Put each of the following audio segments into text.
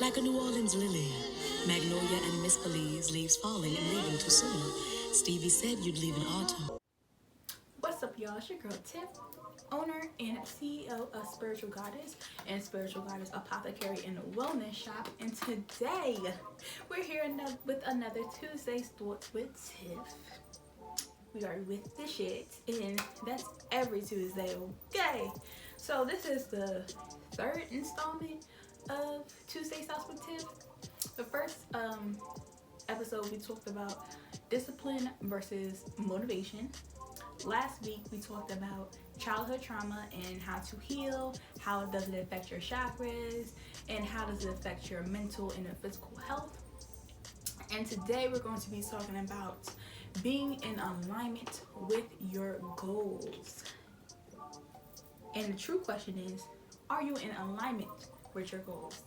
Like a New Orleans lily, Magnolia and Miss Belize leaves falling and leaving too soon. Stevie said you'd leave in autumn. What's up, y'all? It's your girl Tiff, owner and CEO of Spiritual Goddess and Spiritual Goddess Apothecary and Wellness Shop. And today, we're here with another Tuesday's Thoughts with Tiff. We are with the shit, and that's every Tuesday, okay? So this is the third installment of Tuesday's Thoughts with Tiff. The first episode, we talked about discipline versus motivation. Last week, we talked about childhood trauma and how to heal, how does it affect your chakras, and how does it affect your mental and physical health. And today, we're going to be talking about being in alignment with your goals. And the true question is, are you in alignment with your goals?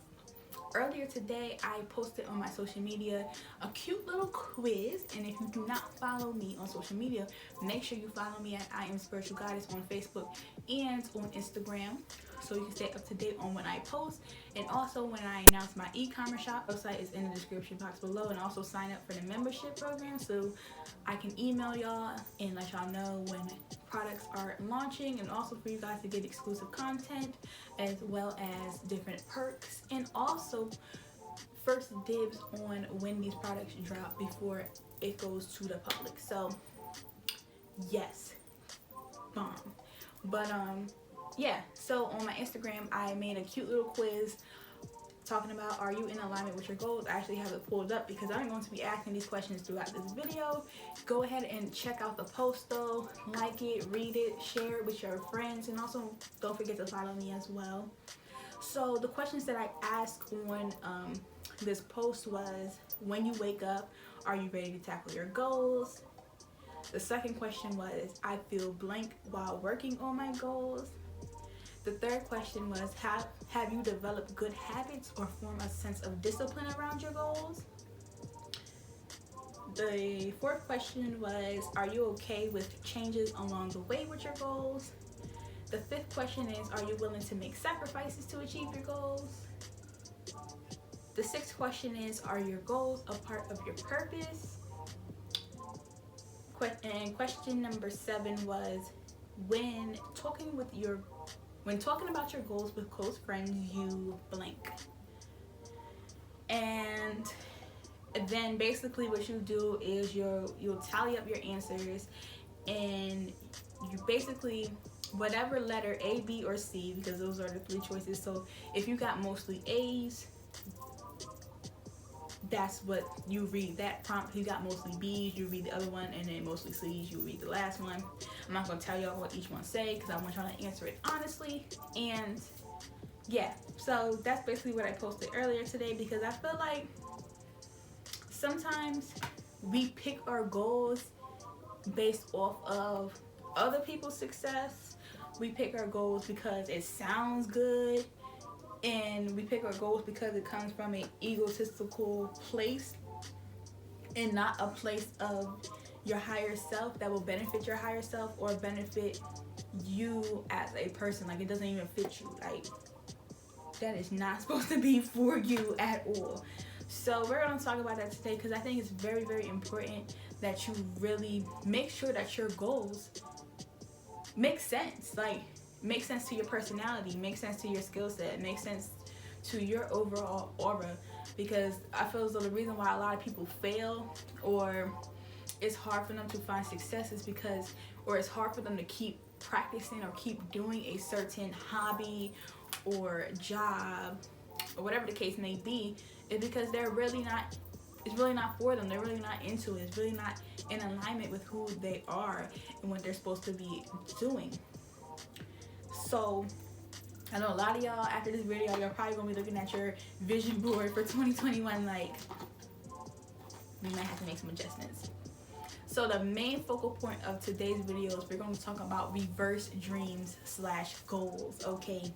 Earlier today, I posted on my social media a cute little quiz, and if you do not follow me on social media, make sure you follow me at I Am Spiritual Goddess on Facebook and on Instagram, so you can stay up to date on when I post. And also, when I announce my e-commerce shop, website is in the description box below, and also sign up for the membership program so I can email y'all and let y'all know when products are launching, and also for you guys to get exclusive content as well as different perks, and also first dibs on when these products drop before it goes to the public. So yes, bomb. But yeah, so on my Instagram, I made a cute little quiz talking about, are you in alignment with your goals? I actually have it pulled up because I'm going to be asking these questions throughout this video. Go ahead and check out the post though, like it, read it, share it with your friends, and also don't forget to follow me as well. So the questions that I asked on this post was, when you wake up, are you ready to tackle your goals? The second question was, I feel blank while working on my goals. The third question was, have you developed good habits or form a sense of discipline around your goals? The fourth question was, are you okay with changes along the way with your goals? The fifth question is, are you willing to make sacrifices to achieve your goals? The sixth question is, are your goals a part of your purpose? And question number 7 was, when talking about your goals with close friends, you blank. And then basically what you do is you'll tally up your answers, and you basically, whatever letter A, B, or C, because those are the 3 choices. So if you got mostly A's, that's what you read, that prompt. If you got mostly B's, you read the other one, and then mostly C's, you read the last one. I'm not going to tell y'all what each one say because I want y'all to answer it honestly. And yeah, so that's basically what I posted earlier today, because I feel like sometimes we pick our goals based off of other people's success. We pick our goals because it sounds good, and we pick our goals because it comes from an egotistical place and not a place of your higher self that will benefit your higher self or benefit you as a person. Like, it doesn't even fit you. Like, that is not supposed to be for you at all. So we're going to talk about that today, because I think it's very, very important that you really make sure that your goals make sense. Like, make sense to your personality, make sense to your skill set, make sense to your overall aura. Because I feel as though the reason why a lot of people fail, or it's hard for them to find success, is because, or it's hard for them to keep practicing or keep doing a certain hobby or job or whatever the case may be, is because they're really not, it's really not for them. They're really not into it. It's really not in alignment with who they are and what they're supposed to be doing. So I know a lot of y'all, after this video, you're probably gonna be looking at your vision board for 2021 like, we might have to make some adjustments. So the main focal point of today's video is we're going to talk about reverse dreams / goals, okay?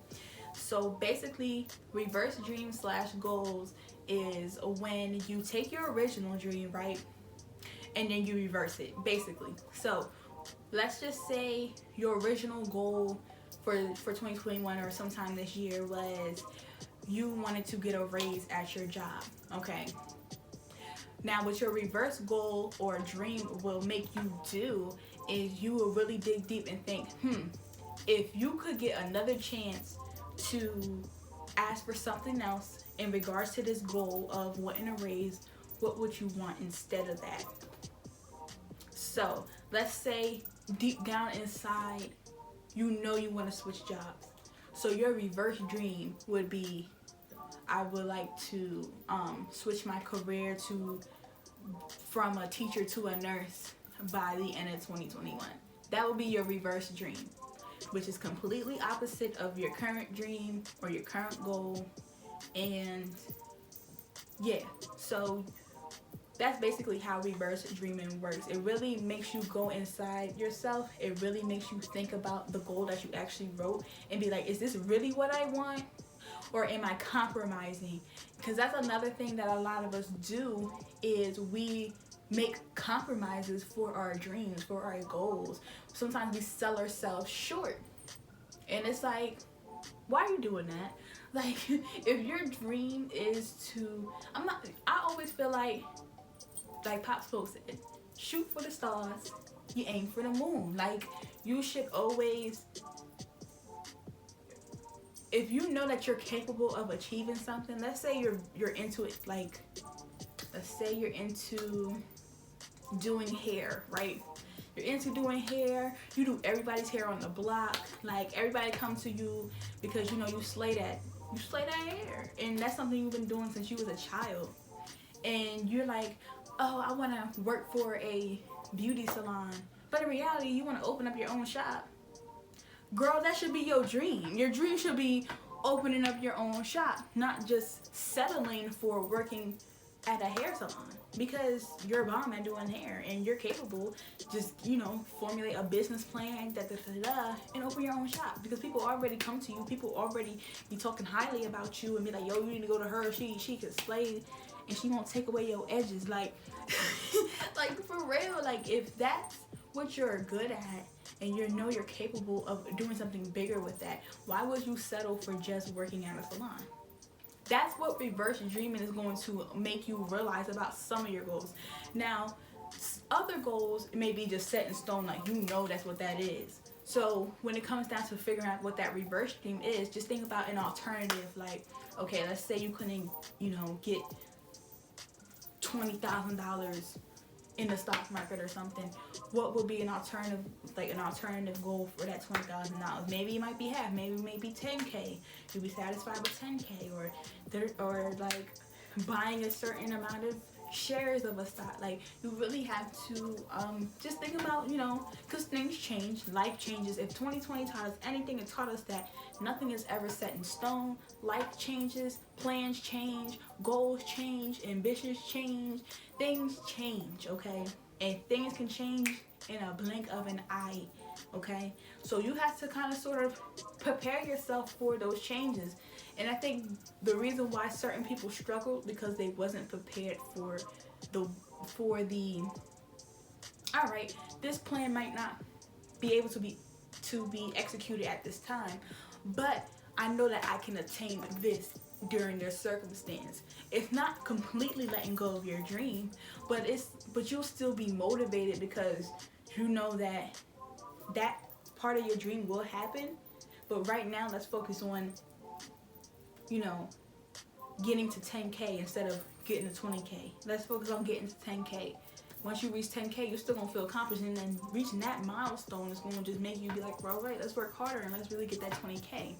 So basically, reverse dreams / goals is when you take your original dream, right, and then you reverse it, basically. So let's just say your original goal for 2021 or sometime this year was you wanted to get a raise at your job, okay? Now, what your reverse goal or dream will make you do is you will really dig deep and think, if you could get another chance to ask for something else in regards to this goal of wanting a raise, what would you want instead of that? So, let's say deep down inside, you know you want to switch jobs. So your reverse dream would be, I would like to switch my career from a teacher to a nurse by the end of 2021. That would be your reverse dream, which is completely opposite of your current dream or your current goal. And yeah, so that's basically how reverse dreaming works. It really makes you go inside yourself. It really makes you think about the goal that you actually wrote and be like, is this really what I want? Or am I compromising? Because that's another thing that a lot of us do, is we make compromises for our dreams, for our goals. Sometimes we sell ourselves short. And it's like, why are you doing that? Like, if your dream is to, I always feel like Pop Smoke said, shoot for the stars, you aim for the moon. Like, you should always, if you know that you're capable of achieving something, let's say you're into it, like, let's say you're into doing hair, right? You're into doing hair, you do everybody's hair on the block, like, everybody comes to you because you know you slay that hair, and that's something you've been doing since you was a child. And you're like, oh, I want to work for a beauty salon, but in reality you want to open up your own shop. Girl, that should be your dream. Your dream should be opening up your own shop, not just settling for working at a hair salon, because you're a bomb at doing hair and you're capable. Just, formulate a business plan, and open your own shop, because people already come to you. People already be talking highly about you and be like, yo, you need to go to her. She can slay and she won't take away your edges. Like, like, for real. Like, if that's what you're good at and you know you're capable of doing something bigger with that, why would you settle for just working at a salon? That's what reverse dreaming is going to make you realize about some of your goals. Now, other goals may be just set in stone, like, that's what that is. So when it comes down to figuring out what that reverse dream is, just think about an alternative. Like, okay, let's say you couldn't, get $20,000 in the stock market or something. What would be an alternative goal for that $20,000? Maybe it might be half, maybe it may be 10K. You'll be satisfied with 10K, or like buying a certain amount of shares of a stock. Like, you really have to just think about, because things change, life changes. If 2020 taught us anything, it taught us that nothing is ever set in stone. Life changes, plans change, goals change, ambitions change, things change, okay? And things can change in a blink of an eye, okay? So you have to kind of sort of prepare yourself for those changes. And I think the reason why certain people struggle, because they wasn't prepared for the all right, this plan might not be able to be executed at this time, but I know that I can attain this during their circumstance. It's not completely letting go of your dream, but you'll still be motivated, because you know that part of your dream will happen. But right now, let's focus on getting to 10K instead of getting to 20K. Let's focus on getting to 10K. Once you reach 10K, you're still gonna feel accomplished, and then reaching that milestone is gonna just make you be like, well, right, let's work harder and let's really get that 20K.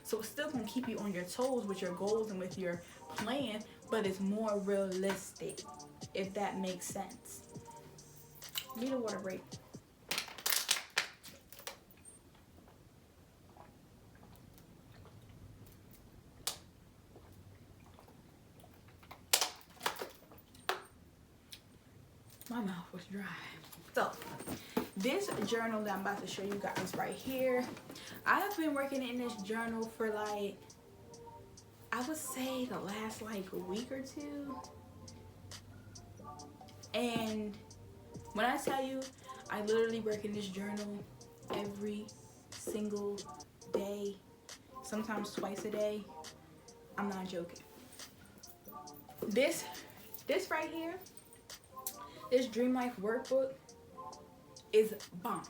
So it's still gonna keep you on your toes with your goals and with your plan, but it's more realistic, if that makes sense. Need a water break. My mouth was dry. So, this journal that I'm about to show you guys right here, I have been working in this journal for like, I would say the last like a week or two. And when I tell you, I literally work in this journal every single day, sometimes twice a day. I'm not joking. This right here, this Dream Life workbook is bomb.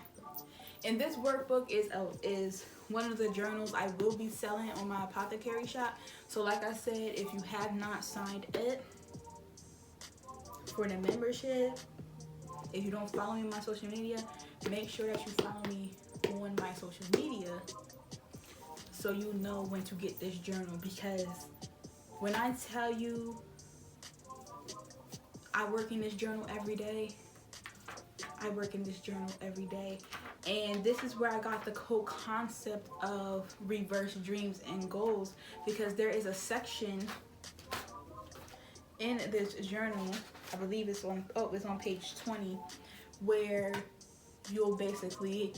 And this workbook is one of the journals I will be selling on my apothecary shop. So like I said, if you have not signed it for the membership, if you don't follow me on my social media, make sure that you follow me on my social media so you know when to get this journal. Because when I tell you I work in this journal every day, I work in this journal every day. And this is where I got the whole concept of reverse dreams and goals, because there is a section in this journal, I believe it's on page 20, where you'll basically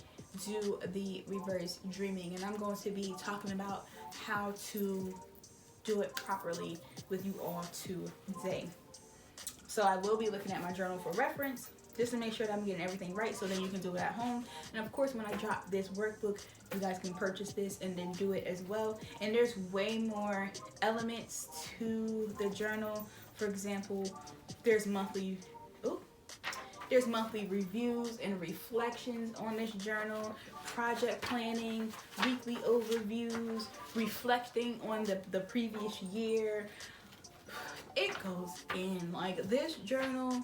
do the reverse dreaming. And I'm going to be talking about how to do it properly with you all today. So I will be looking at my journal for reference, just to make sure that I'm getting everything right, so then you can do it at home. And of course, when I drop this workbook, you guys can purchase this and then do it as well. And there's way more elements to the journal. For example, there's monthly reviews and reflections on this journal, project planning, weekly overviews, reflecting on the previous year. It goes in. Like, this journal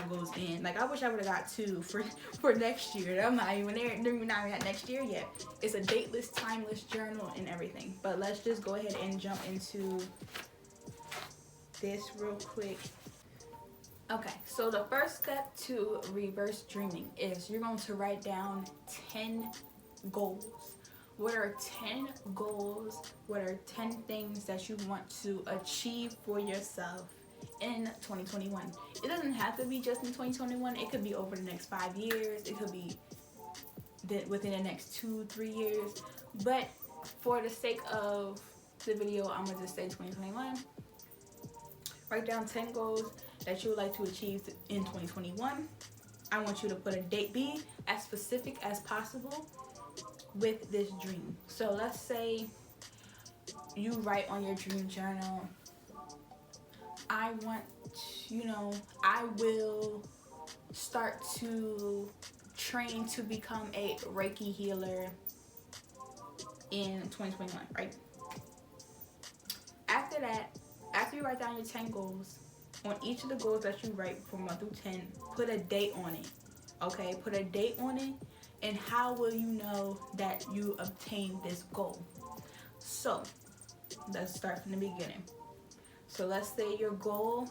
goes in. Like, I wish I would have got 2 for next year. I'm not even there. We're not even at next year yet. It's a dateless, timeless journal and everything. But let's just go ahead and jump into this real quick. Okay, so the first step to reverse dreaming is you're going to write down 10 goals. What are 10 goals? What are 10 things that you want to achieve for yourself in 2021? It doesn't have to be just in 2021. It could be over the next 5 years. It could be within the next 2-3 years. But for the sake of the video, I'm going to just say 2021. Write down 10 goals that you would like to achieve in 2021. I want you to put a date. Be as specific as possible with this dream. So let's say you write on your dream journal, I will start to train to become a Reiki healer in 2021, right? After that, after you write down your 10 goals, on each of the goals that you write from 1 through 10, put a date on it. Okay, put a date on it. And how will you know that you obtained this goal? So let's start from the beginning. So let's say your goal,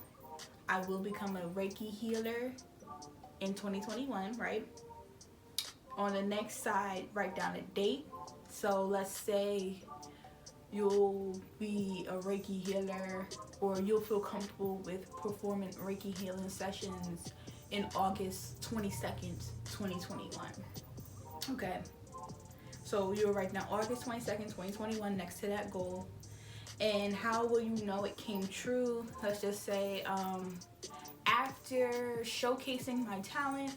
I will become a Reiki healer in 2021, right? On the next side, write down a date. So let's say you'll be a Reiki healer, or you'll feel comfortable with performing Reiki healing sessions in August 22nd, 2021. Okay, so you'll write down August 22nd, 2021 next to that goal. And how will you know it came true? Let's just say after showcasing my talent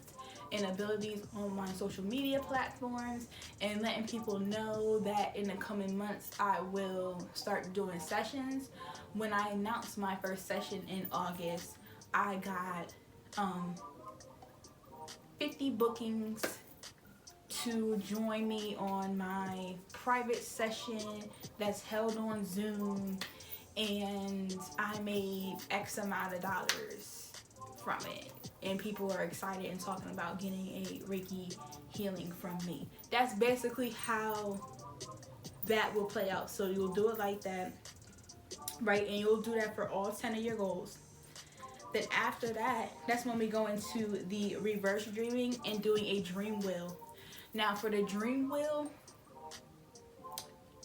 and abilities on my social media platforms and letting people know that in the coming months I will start doing sessions. When I announced my first session in August, I got 50 bookings to join me on my private session that's held on Zoom, and I made X amount of dollars from it, and people are excited and talking about getting a Reiki healing from me. That's basically how that will play out. So you'll do it like that, right? And you'll do that for all 10 of your goals. Then after that, that's when we go into the reverse dreaming and doing a dream wheel. Now for the dream wheel,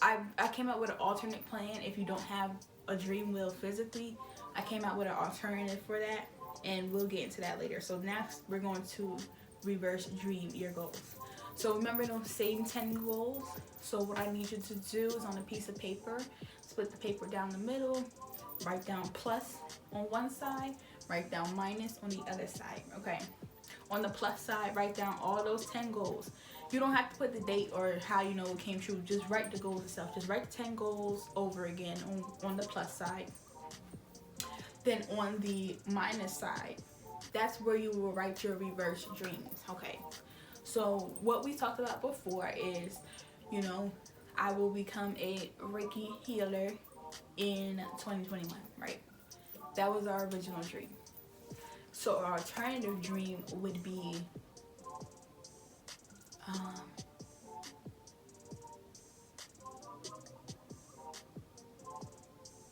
I came up with an alternate plan. If you don't have a dream wheel physically, I came out with an alternative for that, and we'll get into that later. So next, we're going to reverse dream your goals. So remember those same 10 goals. So what I need you to do is, on a piece of paper, split the paper down the middle, write down plus on one side, write down minus on the other side, okay? On the plus side, write down all those 10 goals. You don't have to put the date or how you know it came true. Just write the goals itself. Just write 10 goals over again on the plus side. Then on the minus side, that's where you will write your reverse dreams. Okay. So what we talked about before is, you know, I will become a Reiki healer in 2021, right? That was our original dream. So our alternative dream would be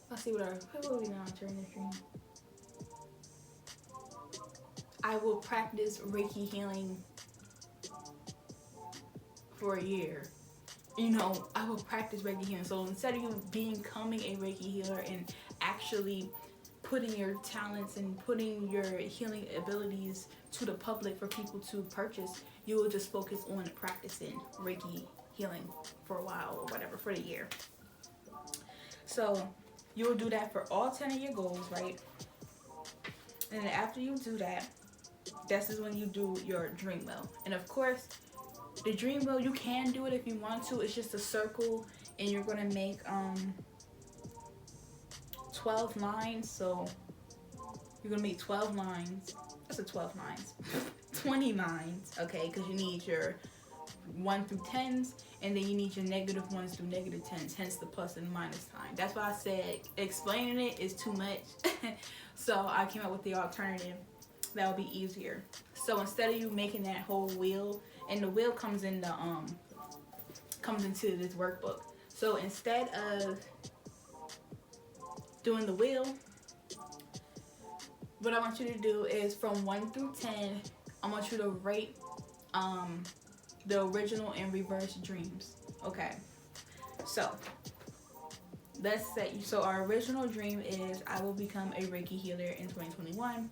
let's see what would be an alternative dream. I will practice Reiki healing for a year. You know, I will practice Reiki healing. So instead of you becoming a Reiki healer and actually putting your talents and putting your healing abilities to the public for people to purchase, you will just focus on practicing Reiki healing for a while or whatever, for the year. So you'll do that for all 10 of your goals, right? And then after you do that, this is when you do your dream wheel. And of course, the dream wheel, you can do it if you want to. It's just a circle, and you're gonna make 12 lines. So you're gonna make 12 lines. That's a 12 lines. 20 lines, okay? Because you need your 1 through 10s, and then you need your negative 1s through negative 10s, hence the plus and minus sign. That's why I said explaining it is too much. So I came up with the alternative that would be easier. So instead of you making that whole wheel, and the wheel comes in the comes into this workbook. So instead of doing the wheel, what I want you to do is from 1 through 10, I want you to rate the original and reverse dreams. Okay. So let's say, so our original dream is I will become a Reiki healer in 2021.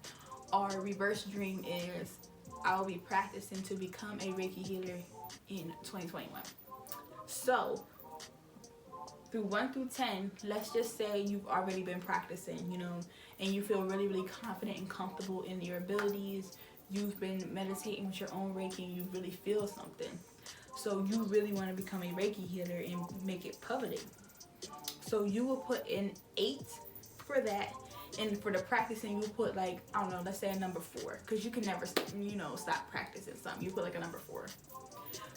Our reverse dream is I will be practicing to become a Reiki healer in 2021. So through 1 through 10, let's just say you've already been practicing, you know, and you feel really, really confident and comfortable in your abilities. You've been meditating with your own Reiki, and you really feel something. So you really want to become a Reiki healer and make it public. So you will put in 8 for that. And for the practicing, you put like, I don't know, let's say a number 4. Because you can never, you know, stop practicing something. You put like a number 4.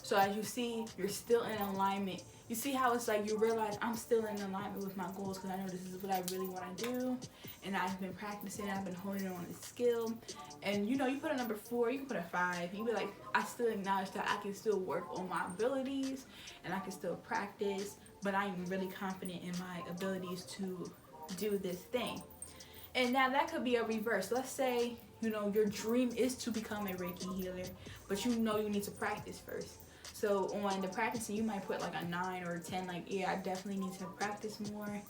So as you see, you're still in alignment. You see how it's like you realize I'm still in alignment with my goals because I know this is what I really want to do. And I've been practicing, I've been honing on this skill. And you know, you put a number 4, you can put a 5. You be like, I still acknowledge that I can still work on my abilities and I can still practice, but I am really confident in my abilities to do this thing. And now that could be a reverse. Let's say, you know, your dream is to become a Reiki healer, but you know you need to practice first. So on the practicing, you might put like a 9 or a 10, like, yeah, I definitely need to practice more.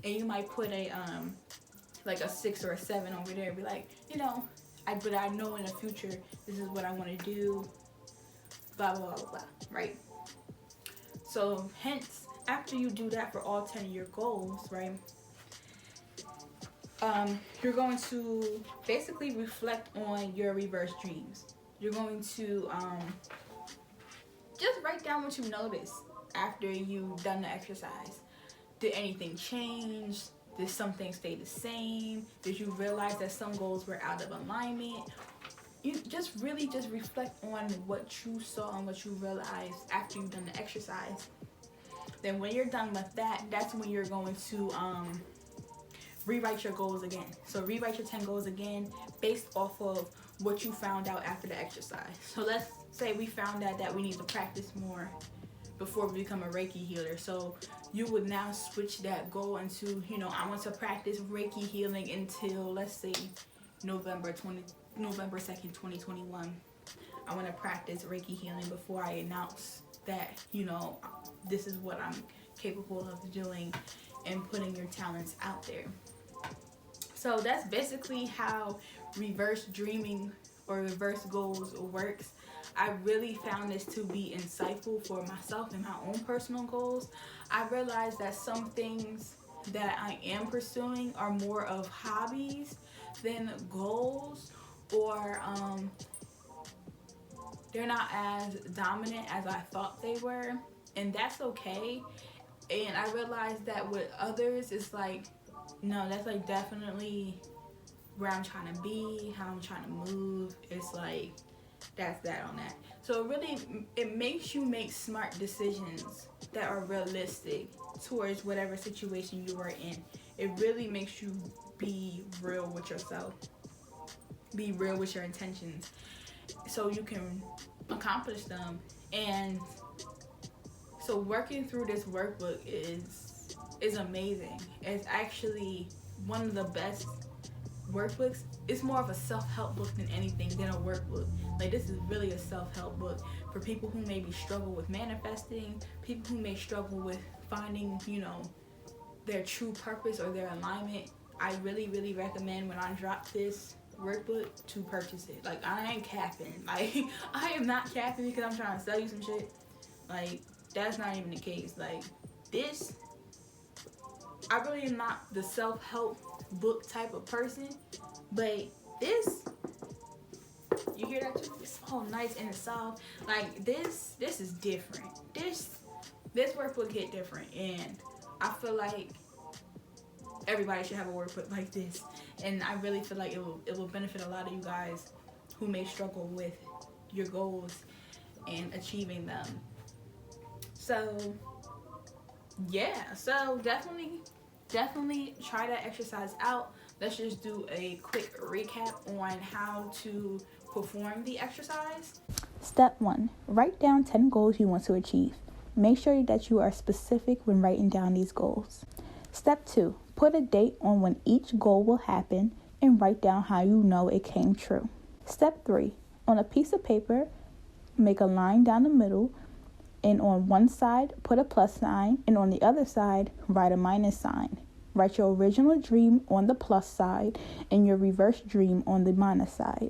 And you might put a like a 6 or a 7 over there, be like, you know, but I know in the future this is what I want to do, blah, blah, blah, blah, right? So hence, after you do that for all 10 of your goals, right, you're going to basically reflect on your reverse dreams. You're going to just write down what you noticed after you've done the exercise. Did anything change? Did something stay the same? Did you realize that some goals were out of alignment? You just really just reflect on what you saw and what you realized after you've done the exercise. Then when you're done with that, that's when you're going to rewrite your goals again. So rewrite your 10 goals again based off of what you found out after the exercise. So let's say we found out that we need to practice more before we become a Reiki healer. So you would now switch that goal into, you know, I want to practice Reiki healing until, let's say, November 2nd, 2021. I want to practice Reiki healing before I announce that, you know, this is what I'm capable of doing, and putting your talents out there. So that's basically how reverse dreaming or reverse goals works. I really found this to be insightful for myself and my own personal goals. I realized that some things that I am pursuing are more of hobbies than goals, or they're not as dominant as I thought they were, and that's okay. And I realized that with others, it's like, no, that's like definitely where I'm trying to be, how I'm trying to move. It's like, that's that on that. So it makes you make smart decisions that are realistic towards whatever situation you are in. It really makes you be real with yourself, be real with your intentions, so you can accomplish them. And so working through this workbook is amazing. It's actually one of the best workbooks. It's more of a self-help book than anything, than a workbook. Like, this is really a self-help book for people who maybe struggle with manifesting, people who may struggle with finding, their true purpose or their alignment. I really, really recommend, when I drop this workbook, to purchase it. Like, I ain't capping. Like, I am not capping because I'm trying to sell you some shit. Like, that's not even the case. Like, this, I really am not the self-help book type of person, but this, you hear that too? It's all nice and soft. Like, this is different. This workbook hit different, and I feel like everybody should have a workbook like this. And I really feel like it will benefit a lot of you guys who may struggle with your goals and achieving them. So yeah, so definitely try that exercise out. Let's just do a quick recap on how to perform the exercise. Step 1. Write down 10 goals you want to achieve. Make sure that you are specific when writing down these goals. Step 2. Put a date on when each goal will happen and write down how you know it came true. Step 3. On a piece of paper, make a line down the middle, and on one side, put a plus sign, and on the other side, write a minus sign. Write your original dream on the plus side and your reverse dream on the minus side.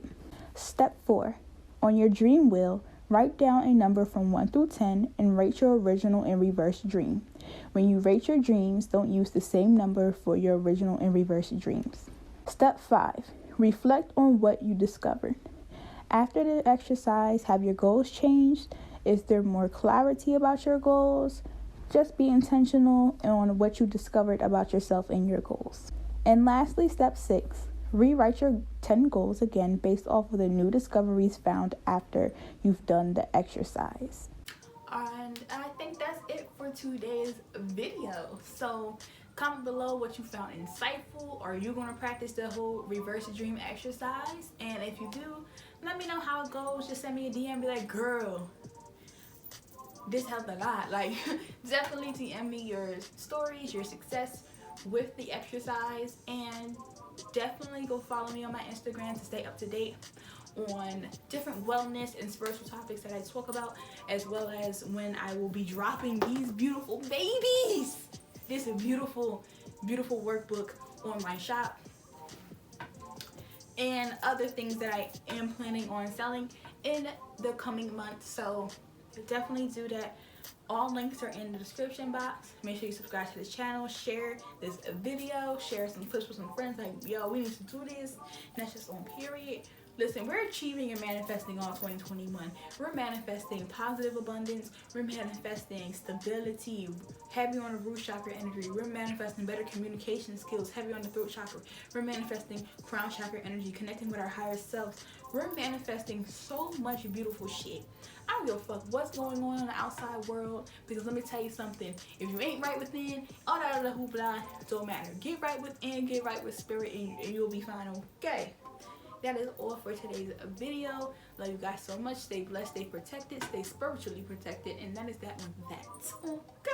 Step 4. On your dream wheel, write down a number from 1 through 10 and rate your original and reverse dream. When you rate your dreams, don't use the same number for your original and reverse dreams. Step 5. Reflect on what you discovered. After the exercise, have your goals changed? Is there more clarity about your goals? Just be intentional on what you discovered about yourself and your goals. And lastly, step 6. Rewrite your 10 goals again based off of the new discoveries found after you've done the exercise. And I think that's it for today's video. So comment below what you found insightful. Are you going to practice the whole reverse dream exercise? And if you do, let me know how it goes. Just send me a DM and be like, girl, this helped a lot. Like, definitely DM me your stories, your success with the exercise, and definitely go follow me on my Instagram to stay up to date on different wellness and spiritual topics that I talk about, as well as when I will be dropping these beautiful babies. This is a beautiful, beautiful workbook on my shop, and other things that I am planning on selling in the coming months. So definitely do that. All links are in the description box. Make sure you subscribe to this channel, share this video, share some clips with some friends. Like, yo, we need to do this. And that's just on period. Listen, we're achieving and manifesting all 2021. We're manifesting positive abundance. We're manifesting stability, heavy on the root chakra energy. We're manifesting better communication skills, heavy on the throat chakra. We're manifesting crown chakra energy, connecting with our higher selves. We're manifesting so much beautiful shit. I don't give a fuck what's going on in the outside world, because let me tell you something. If you ain't right within, all that other hoopla don't matter. Get right within, get right with spirit, and you'll be fine, okay? That is all for today's video. Love you guys so much. Stay blessed, stay protected, stay spiritually protected, and that is that one. That. Okay.